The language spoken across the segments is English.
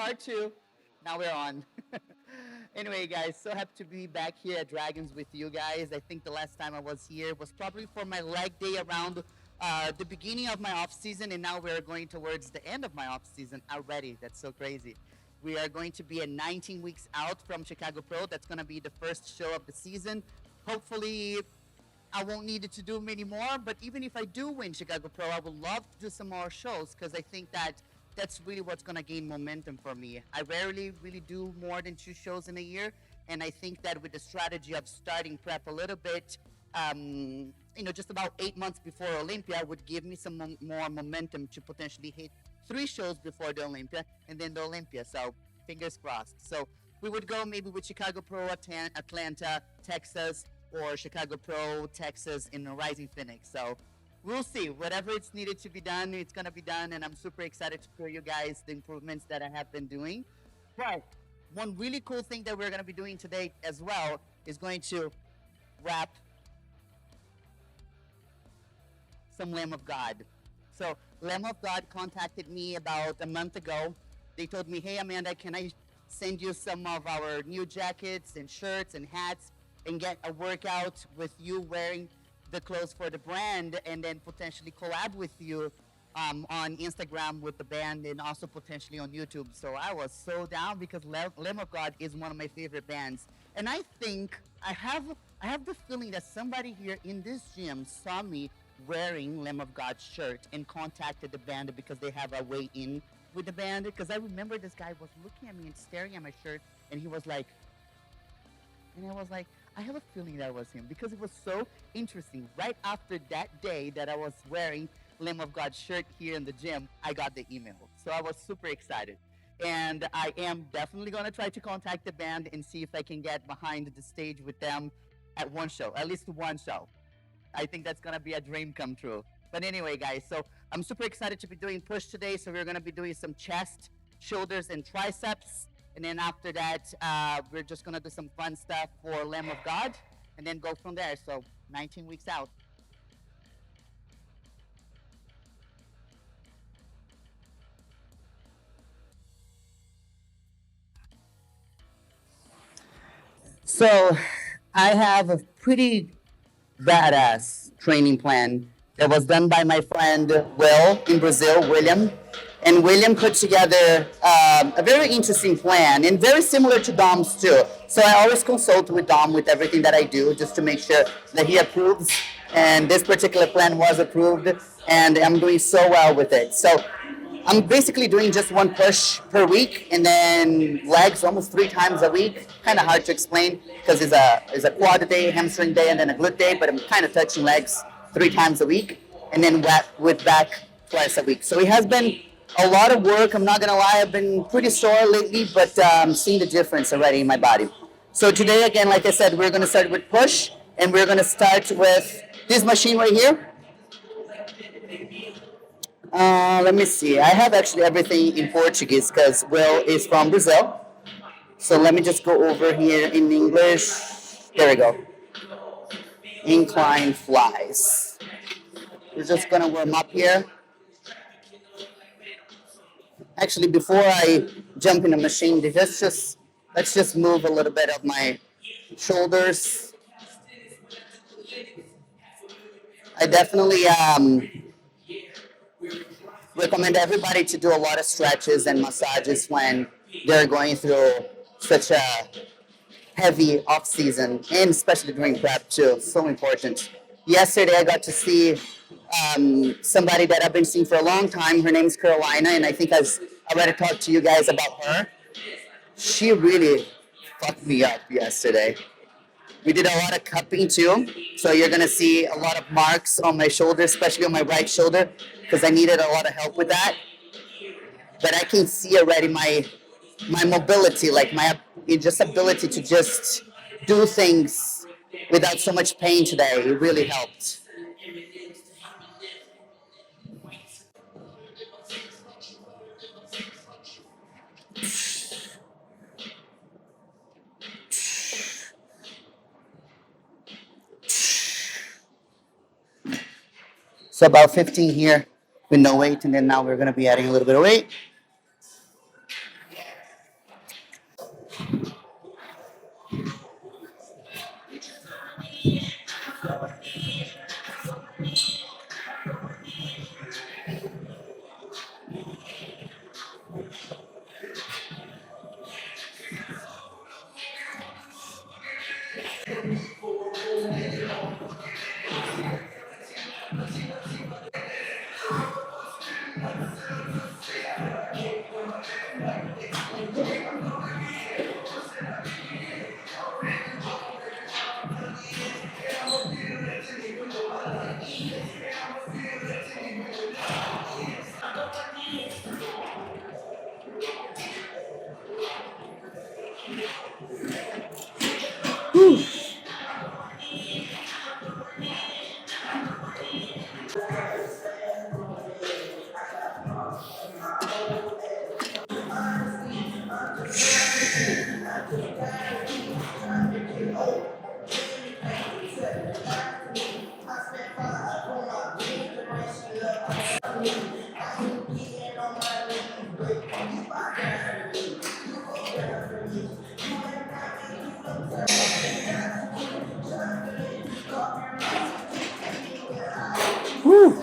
Part two. Now we're on. Anyway, guys, so happy to be back here at Dragons with you guys. I think the last time I was here was probably for my leg day around the beginning of my off season, and now we're going towards the end of my off season already. That's so crazy. We are going to be at 19 weeks out from Chicago Pro. That's going to be the first show of the season. Hopefully, I won't need it to do many more, but even if I do win Chicago Pro, I would love to do some more shows because I think that that's really what's going to gain momentum for me. I rarely really do more than 2 shows in a year, and I think that with the strategy of starting prep a little bit, just about 8 months before Olympia would give me some more momentum to potentially hit 3 shows before the Olympia and then the Olympia. So fingers crossed. So we would go maybe with Chicago Pro, Atlanta, Texas, or Chicago Pro, Texas, in Rising Phoenix. So we'll see. Whatever it's needed to be done, it's going to be done. And I'm super excited to show you guys the improvements that I have been doing. But one really cool thing that we're going to be doing today as well is going to wrap some Lamb of God. So Lamb of God contacted me about a month ago. They told me, hey, Amanda, can I send you some of our new jackets and shirts and hats and get a workout with you wearing the clothes for the brand, and then potentially collab with you on Instagram with the band and also potentially on YouTube. So I was so down because Lamb of God is one of my favorite bands. And I think I have the feeling that somebody here in this gym saw me wearing Lamb of God's shirt and contacted the band because they have a way in with the band. Because I remember this guy was looking at me and staring at my shirt, and he was like, and I was like, I have a feeling that was him because it was so interesting. Right after that day that I was wearing Lamb of God's shirt here in the gym, I got the email. So I was super excited. And I am definitely going to try to contact the band and see if I can get behind the stage with them at one show, at least one show. I think that's going to be a dream come true. But anyway, guys, so I'm super excited to be doing push today. So we're going to be doing some chest, shoulders, and triceps. And then after that, we're just going to do some fun stuff for Lamb of God and then go from there. So 19 weeks out. So I have a pretty badass training plan that was done by my friend Will in Brazil, William. And William put together a very interesting plan and very similar to Dom's too. So I always consult with Dom with everything that I do just to make sure that he approves. And this particular plan was approved and I'm doing so well with it. So I'm basically doing just one push per week and then legs almost 3 times a week. Kind of hard to explain because it's a quad day, hamstring day, and then a glute day, but I'm kind of touching legs 3 times a week and then with back twice a week. So it has been a lot of work. I'm not going to lie. I've been pretty sore lately, but I'm seeing the difference already in my body. So today, again, like I said, we're going to start with push, and we're going to start with this machine right here. Let me see. I have actually everything in Portuguese because Will is from Brazil. So let me just go over here in English. There we go. Incline flies. We're just going to warm up here. Actually, before I jump in the machine, let's just move a little bit of my shoulders. I definitely recommend everybody to do a lot of stretches and massages when they're going through such a heavy off season, and especially during prep too. So important. Yesterday, I got to see somebody that I've been seeing for a long time. Her name is Carolina, and I think I've already talked to you guys about her. She really fucked me up yesterday. We did a lot of cupping too, so you're gonna see a lot of marks on my shoulder, especially on my right shoulder, because I needed a lot of help with that. But I can see already my mobility, like my just ability to just do things without so much pain today. It really helped. So about 15 here with no weight, and then now we're gonna be adding a little bit of weight. Woo.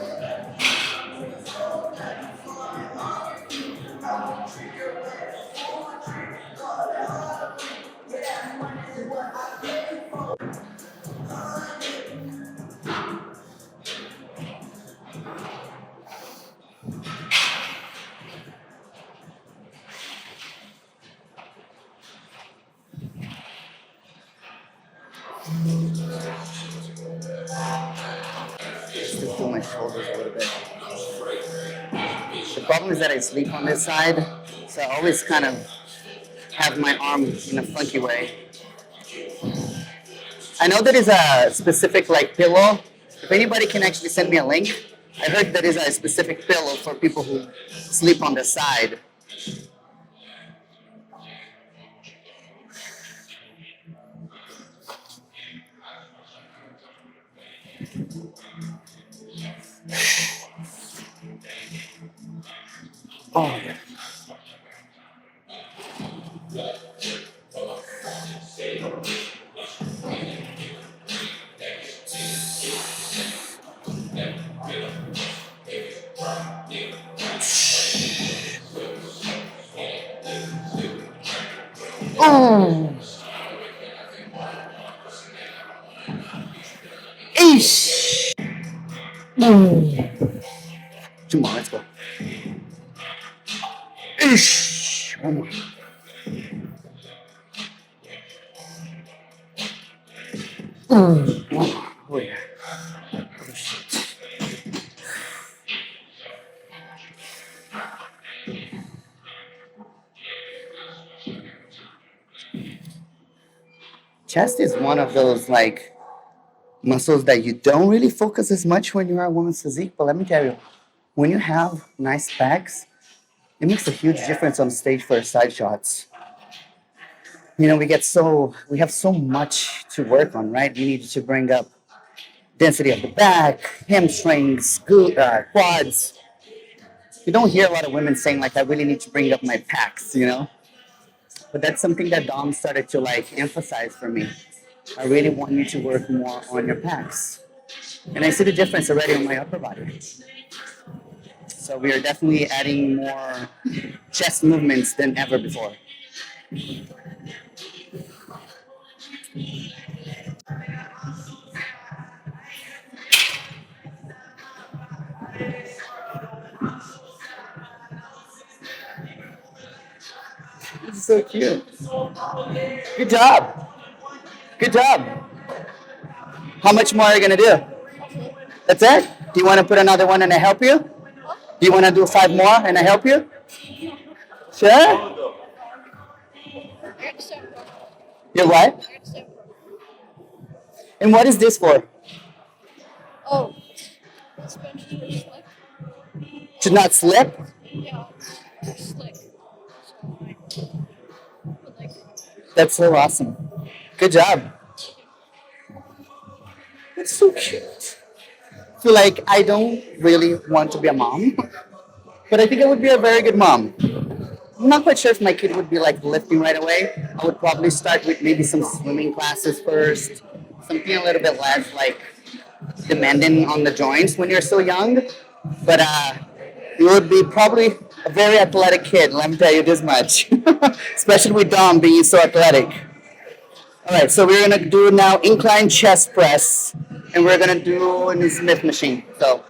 Just to feel my shoulders a little bit. The problem is that I sleep on this side, so I always kind of have my arm in a funky way. I know there is a specific like pillow. If anybody can actually send me a link, I heard there is a specific pillow for people who sleep on the side. Oh, yeah. Oh. Eesh. Mm. Come on, let's go. Eesh. One more. Oh, yeah. Oh, shit. Chest is one of those like muscles that you don't really focus as much when you're a woman's physique. But let me tell you, when you have nice pecs, it makes a huge difference on stage for side shots. You know, we have so much to work on, right? We need to bring up density of the back, hamstrings, quads. You don't hear a lot of women saying like, I really need to bring up my pecs, you know? But that's something that Dom started to like emphasize for me. I really want you to work more on your pecs. And I see the difference already on my upper body. So we are definitely adding more chest movements than ever before. This is so cute. Good job. Good job. How much more are you gonna do? That's it? Do you want to put another one and I help you? Do you want to do 5 more and I help you? Sure? You're what? And what is this for? Oh, this bench is slick. To not slip? Yeah, it's slick. So I like That's so awesome. Good job. That's so cute. I feel like I don't really want to be a mom, but I think I would be a very good mom. I'm not quite sure if my kid would be like lifting right away. I would probably start with maybe some swimming classes first, something a little bit less like demanding on the joints when you're so young. But you would be probably a very athletic kid, let me tell you this much. Especially with Dom being so athletic. All right, so we're gonna do now incline chest press, and we're gonna do in the Smith machine. So.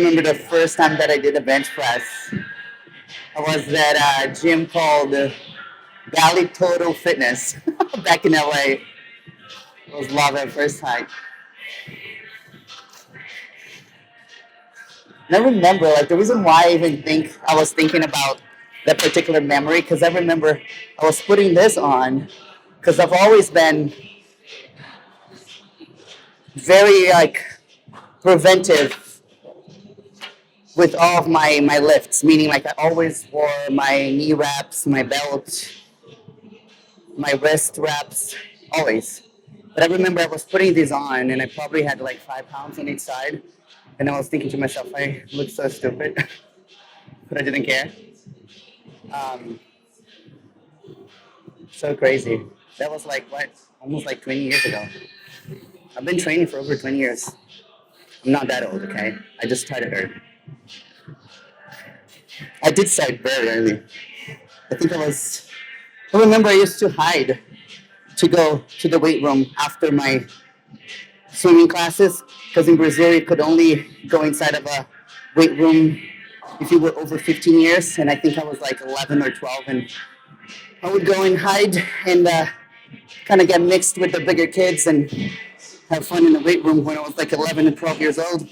remember the first time that I did a bench press. I was at a gym called Valley Total Fitness back in LA. It was love at first sight. And I remember, like, the reason why I was thinking about that particular memory, because I remember I was putting this on, because I've always been very, like, preventive with all of my lifts, meaning, like, I always wore my knee wraps, my belt, my wrist wraps, always. But I remember I was putting these on, and I probably had, like, 5 pounds on each side, and I was thinking to myself, I look so stupid, but I didn't care. Um, So crazy. That was like what? Almost like 20 years ago. I've been training for over 20 years. I'm not that old, okay? I just started early. I did start very early. I think I remember I used to hide to go to the weight room after my swimming classes because in Brazil you could only go inside of a weight room if you were over 15 years. And I think I was like 11 or 12. And I would go and hide and kind of get mixed with the bigger kids and have fun in the weight room when I was like 11 and 12 years old.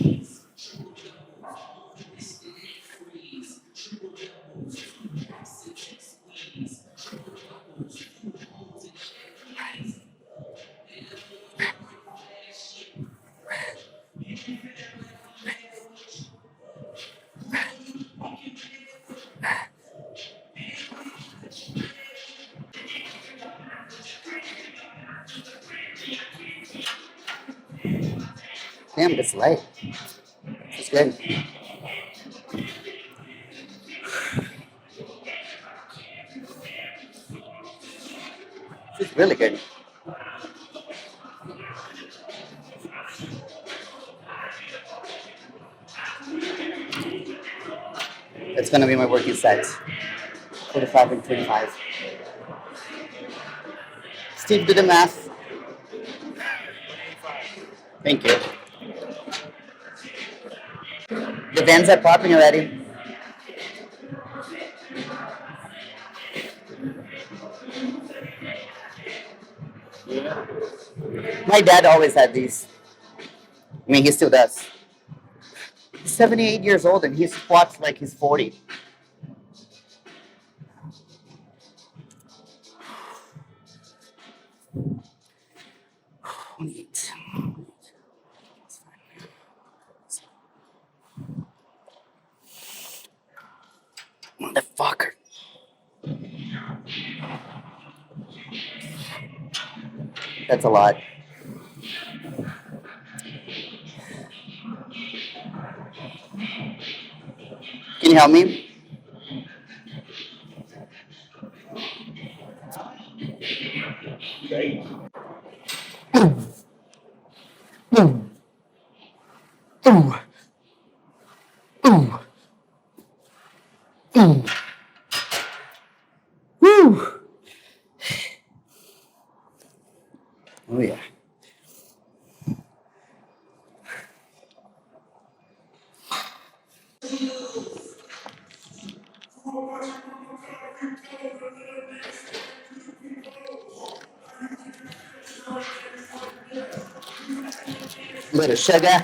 Damn, it's light. It's good. It's really good. It's gonna be my working set. 45 and 25. Steve, do the math. Thank you. The vans are popping already. My dad always had these. I mean, he still does. He's 78 years old and he squats like he's 40. Neat. Motherfucker. That's a lot. Can you help me? Woo! Oh yeah. Little sugar.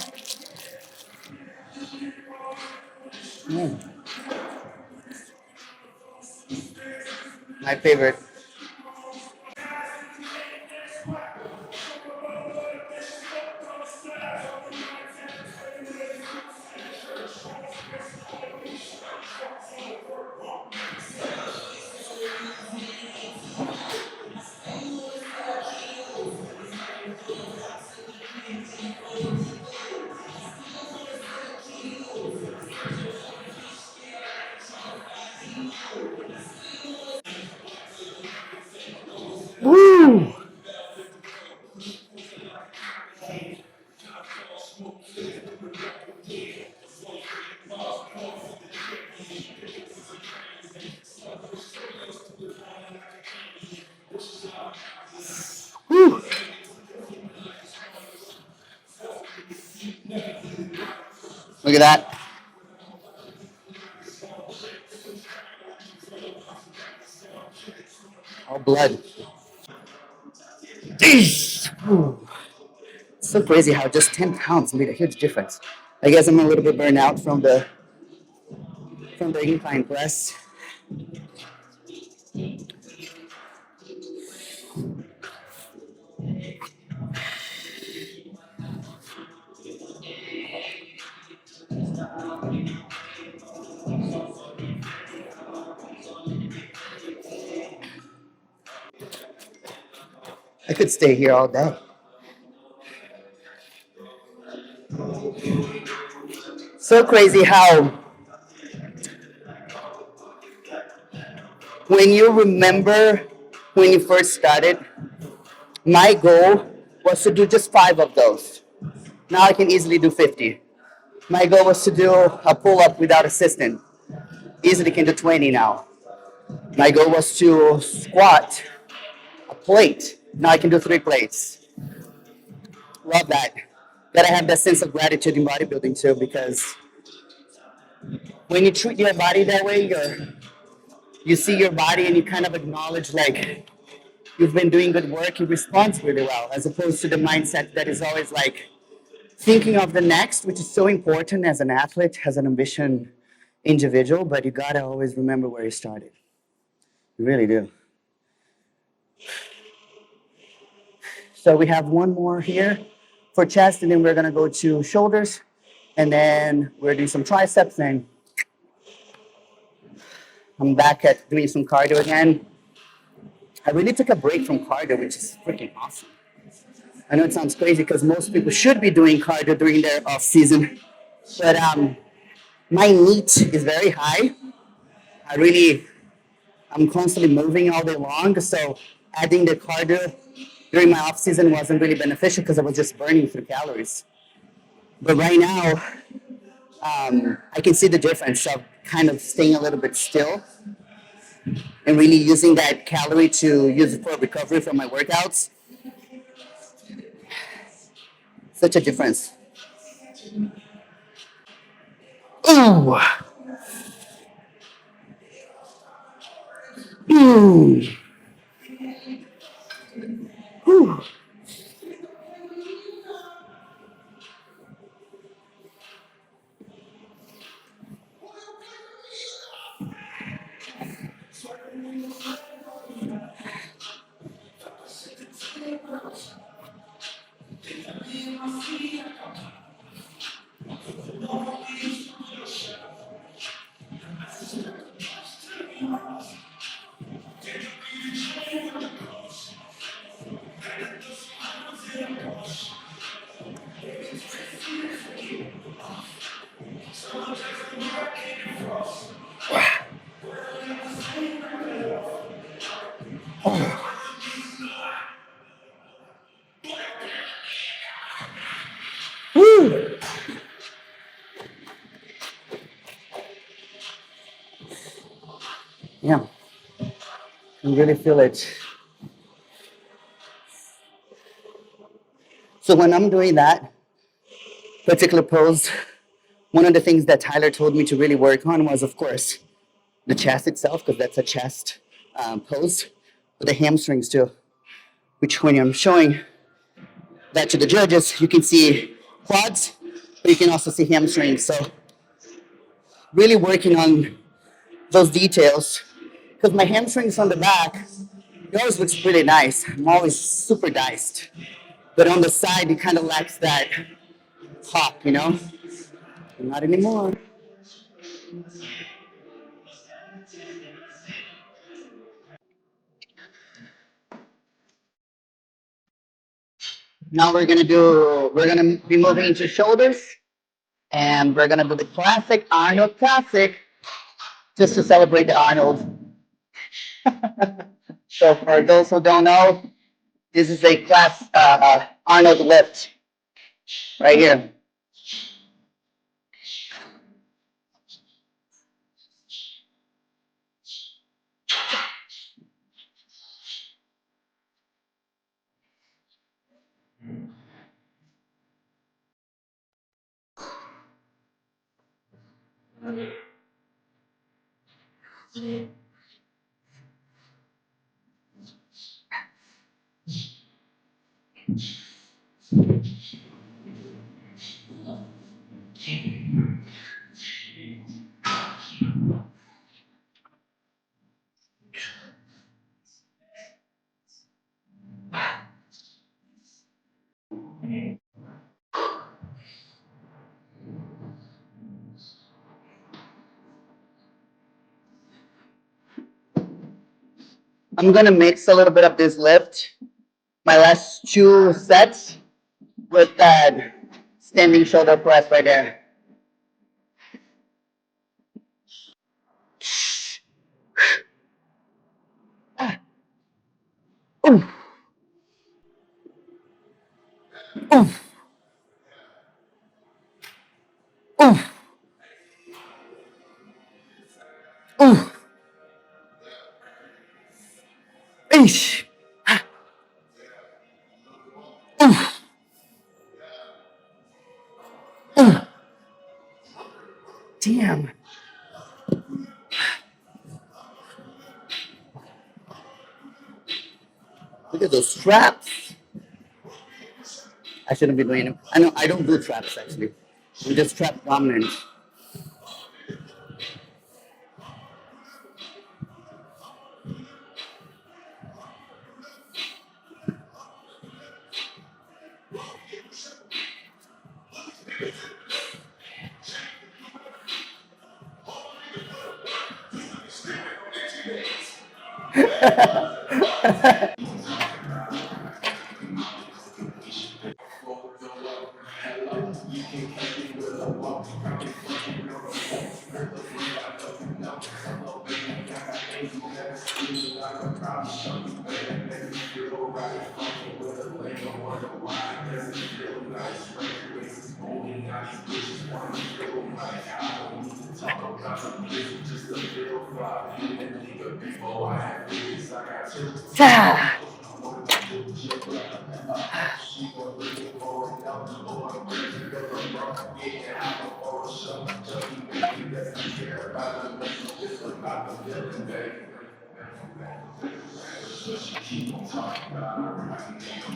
My favorite. Woo! Woo! Look at that. All blood. Ooh. So crazy how just 10 pounds made a huge difference. I guess I'm a little bit burned out from the incline press. I could stay here all day. So crazy how when you remember when you first started, my goal was to do just 5 of those. Now I can easily do 50. My goal was to do a pull up without assistant. Easily can do 20 now. My goal was to squat a plate. Now I can do 3 plates. Love that. Gotta have that sense of gratitude in bodybuilding too, because when you treat your body that way, you see your body and you kind of acknowledge like you've been doing good work, it responds really well, as opposed to the mindset that is always like thinking of the next, which is so important as an athlete, as an ambition individual, but you gotta always remember where you started. You really do. So we have one more here for chest, and then we're gonna go to shoulders, and then we're doing some triceps, and I'm back at doing some cardio again. I really took a break from cardio, which is freaking awesome. I know it sounds crazy because most people should be doing cardio during their off season, but my NEAT is very high. I really, I'm constantly moving all day long, so adding the cardio during my off season wasn't really beneficial because I was just burning through calories. But right now, I can see the difference of kind of staying a little bit still and really using that calorie to use it for recovery from my workouts. Such a difference. Ooh. Ooh. Ooh. Woo. Yeah, you really feel it. So when I'm doing that particular pose, one of the things that Tyler told me to really work on was, of course, the chest itself, because that's a chest pose, but the hamstrings too, which when I'm showing that to the judges, you can see quads, but you can also see hamstrings. So really working on those details, because my hamstrings on the back, it always looks really nice. I'm always super diced. But on the side, it kind of lacks that pop, you know? Not anymore. Now we're gonna be moving into shoulders, and we're gonna do the classic Arnold classic, just to celebrate the Arnold. So for those who don't know, this is a class Arnold lift right here. I'm gonna mix a little bit of this lift, my last two sets, with that standing shoulder press right there. Oof, oof, oof, oof, eesh, oof, oof. Damn. Look at those straps. I shouldn't be doing them. I know I don't do traps actually. I'm just trap dominant. Ah.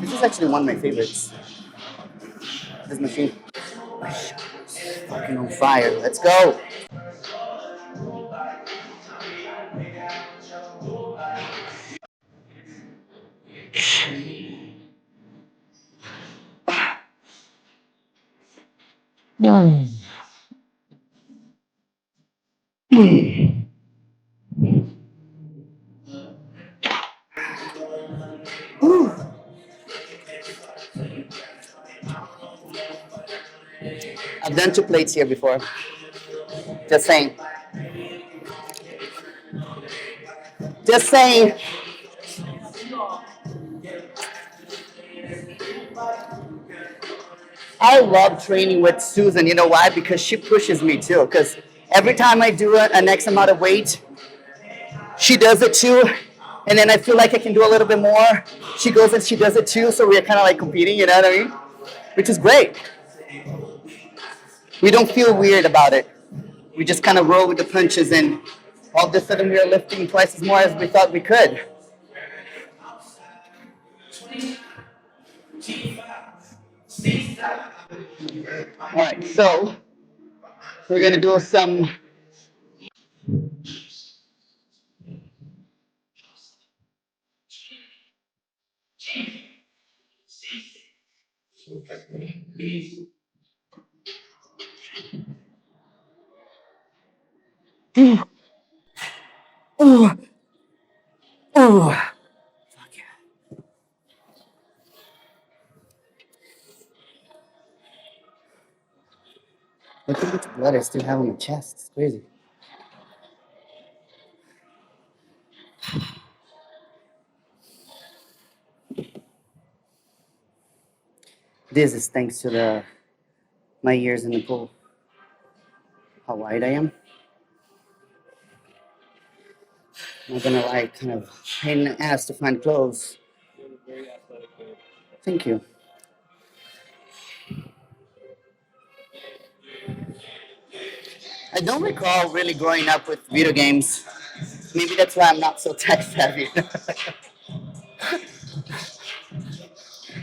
This is actually one of my favorites. This machine. My shoulder's fucking on fire. Let's go. I've done two plates here before. Just saying. Just saying. I love training with Susan. You know why? Because she pushes me too. Because every time I do an X amount of weight, she does it too. And then I feel like I can do a little bit more. She goes and she does it too. So we're kind of like competing, you know what I mean? Which is great. We don't feel weird about it. We just kind of roll with the punches, and all of a sudden we are lifting twice as more as we thought we could. All right, so we're gonna do some. Ooh, ooh, ooh. Fuck yeah. Look how much blood I still have on my chest. It's crazy. This is thanks to the my years in the pool. How wide I am. I'm not gonna lie, kind of pain in the ass to find clothes. Thank you. I don't recall really growing up with video games. Maybe that's why I'm not so tech savvy.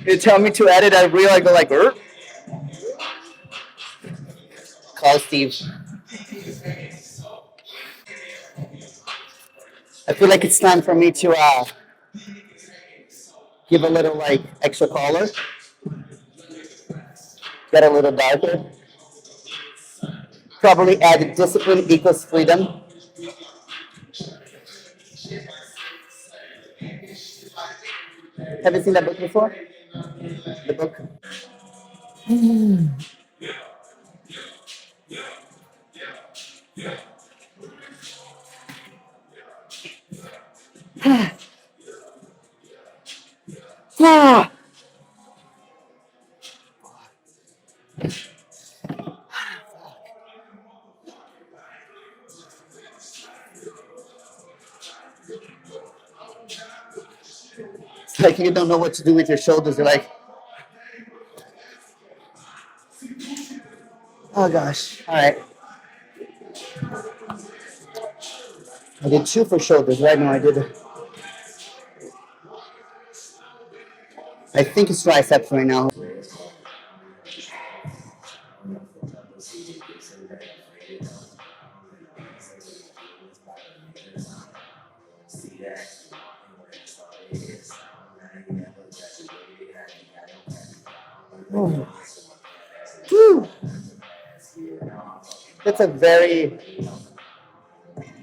You tell me to edit a reel, I go like, call Steve. I feel like it's time for me to give a little like extra color, get a little darker. Probably add discipline equals freedom. Have you seen that book before? The book. Ah! It's like you don't know what to do with your shoulders. You're like, oh gosh. All right. I did two for shoulders. Right now I did. I think it's triceps right now. Oh. Whew. That's a very,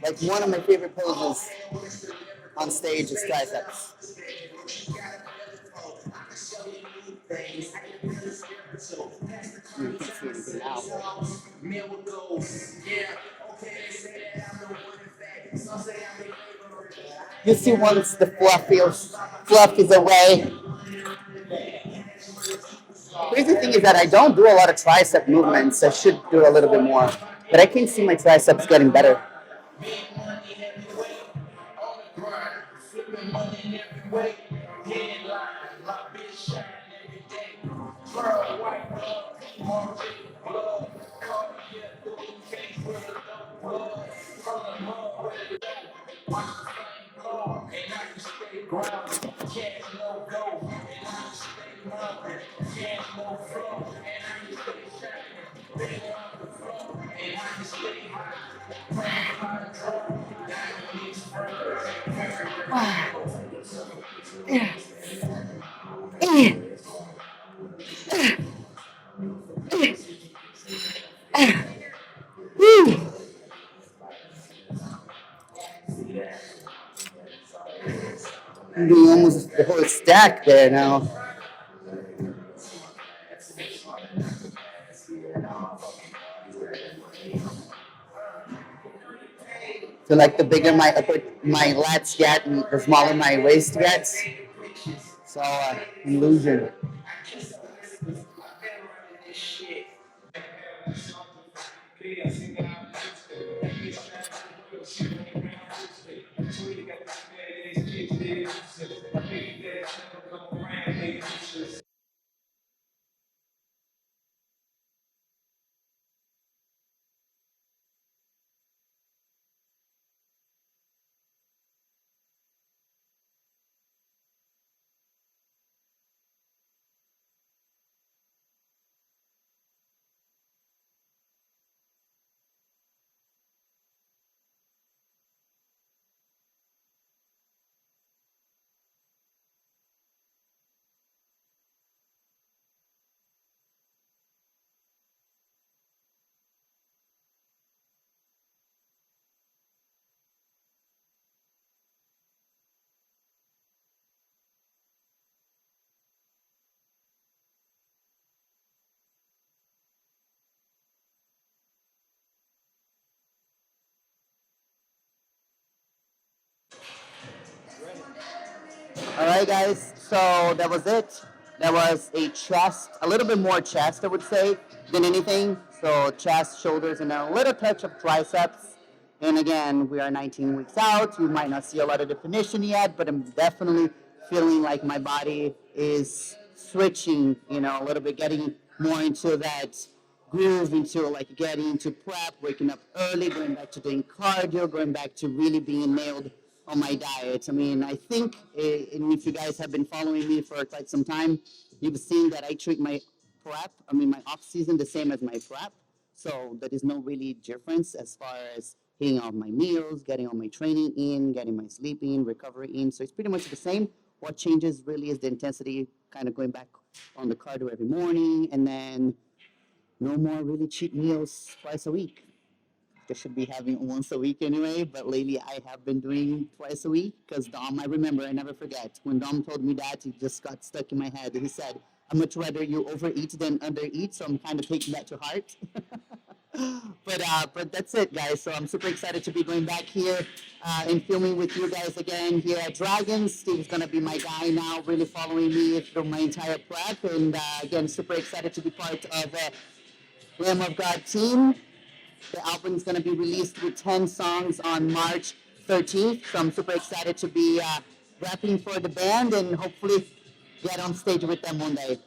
like one of my favorite poses on stage is triceps. You can't see anything now. You see once the fluff is away. Crazy thing is that I don't do a lot of tricep movements. I should do a little bit more. But I can see my triceps getting better. I'm doing almost the whole stack there now. So like the bigger my lats get, and the smaller my waist gets. So illusion. All right, guys. So that was it. That was a chest, a little bit more chest, I would say, than anything. So chest, shoulders, and a little touch of triceps. And again, we are 19 weeks out. You might not see a lot of definition yet, but I'm definitely feeling like my body is switching, a little bit, getting more into that groove, into like getting into prep, waking up early, going back to doing cardio, going back to really being nailed on my diet. I mean, I think, and if you guys have been following me for quite some time, you've seen that I treat my my off season the same as my prep. So there is no really difference as far as hitting all my meals, getting all my training in, getting my sleep in, recovery in. So it's pretty much the same. What changes really is the intensity, kind of going back on the cardio every morning, and then no more really cheap meals twice a week. I should be having once a week anyway, but lately I have been doing twice a week because Dom, I remember, I never forget. When Dom told me that, it just got stuck in my head. He said, I'd much rather you overeat than undereat, so I'm kind of taking that to heart. But that's it, guys. So I'm super excited to be going back here and filming with you guys again here at Dragons. Steve's gonna be my guy now, really following me through my entire prep, and again, super excited to be part of Lamb of God team. The album is gonna be released with 10 songs on March 13th. So I'm super excited to be rapping for the band and hopefully get on stage with them one day.